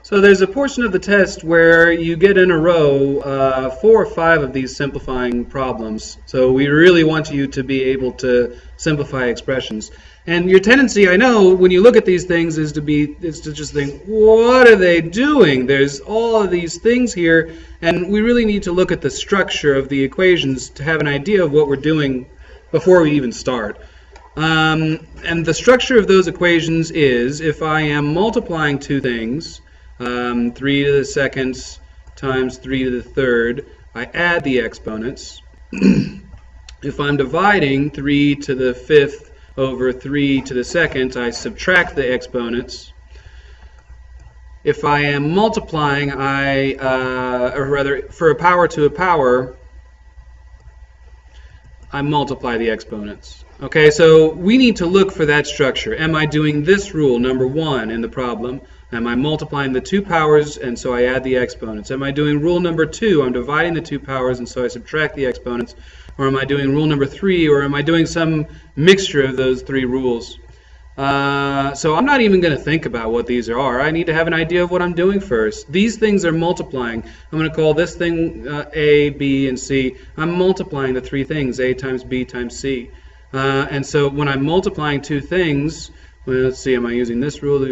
So there's a portion of the test where you get in a row 4 or 5 of these simplifying problems. So we really want you to be able to simplify expressions. And your tendency, I know, when you look at these things is to just think, what are they doing? There's all of these things here, and we really need to look at the structure of the equations to have an idea of what we're doing before we even start. And the structure of those equations is, if I am multiplying two things, 3 to the second times 3 to the third, I add the exponents. If I'm dividing 3 to the fifth over 3 to the second, I subtract the exponents. If I am multiplying, or rather, for a power to a power, I multiply the exponents. Okay, so we need to look for that structure. Am I doing this rule, number 1, in the problem? Am I multiplying the 2 powers, and so I add the exponents? Am I doing rule number 2? I'm dividing the 2 powers, and so I subtract the exponents. Or am I doing rule number 3? Or am I doing some mixture of those 3 rules? So I'm not even going to think about what these are. I need to have an idea of what I'm doing first. These things are multiplying. I'm going to call this thing A, B, and C. I'm multiplying the 3 things, A times B times C. And so when I'm multiplying 2 things, well, let's see, am I using this rule,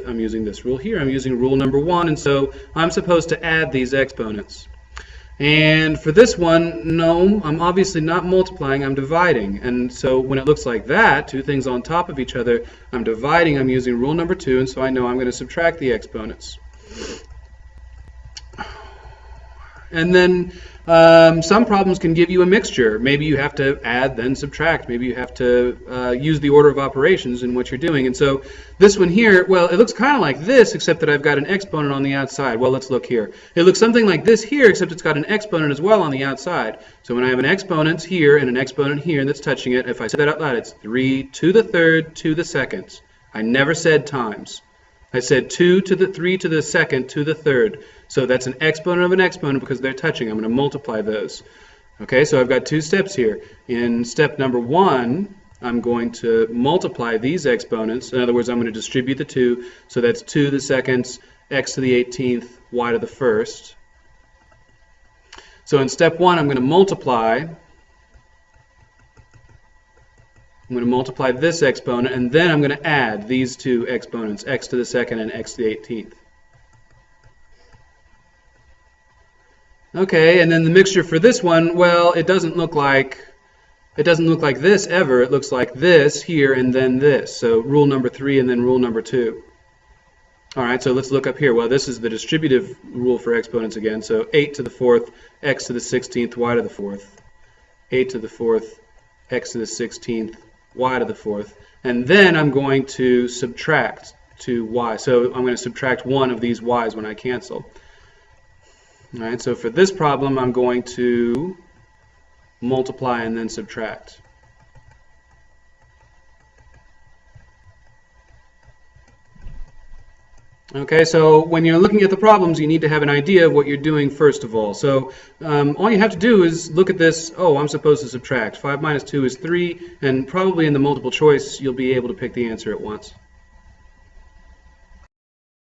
I'm using this rule here. I'm using rule number 1, and so I'm supposed to add these exponents. And for this one, no, I'm obviously not multiplying, I'm dividing. And so when it looks like that, 2 things on top of each other, I'm dividing, I'm using rule number 2, and so I know I'm going to subtract the exponents. And then some problems can give you a mixture. Maybe you have to add, then subtract. Maybe you have to use the order of operations in what you're doing. And so this one here, well, it looks kind of like this, except that I've got an exponent on the outside. Well, let's look here. It looks something like this here, except it's got an exponent as well on the outside. So when I have an exponent here and an exponent here that's touching it, if I say that out loud, it's 3 to the third to the second. I never said times. I said 2 to the 3 to the second to the third. So that's an exponent of an exponent because they're touching. I'm going to multiply those. Okay, so I've got 2 steps here. In step number 1, I'm going to multiply these exponents. In other words, I'm going to distribute the 2. So that's 2 to the second, x to the 18th, y to the first. So in step 1, I'm going to multiply. I'm going to multiply this exponent, and then I'm going to add these 2 exponents, x to the second and x to the 18th. Okay, and then the mixture for this one, well, it doesn't look like this ever. It looks like this here and then this. So rule number 3 and then rule number 2. All right, so let's look up here. Well, this is the distributive rule for exponents again. So 8 to the 4th, x to the 16th, y to the 4th. 8 to the 4th, x to the 16th, y to the 4th. And then I'm going to subtract 2y. So I'm going to subtract 1 of these y's when I cancel. All right, so for this problem, I'm going to multiply and then subtract. Okay, so when you're looking at the problems, you need to have an idea of what you're doing first of all. So all you have to do is look at this. Oh, I'm supposed to subtract. 5 minus 2 is 3, and probably in the multiple choice, you'll be able to pick the answer at once.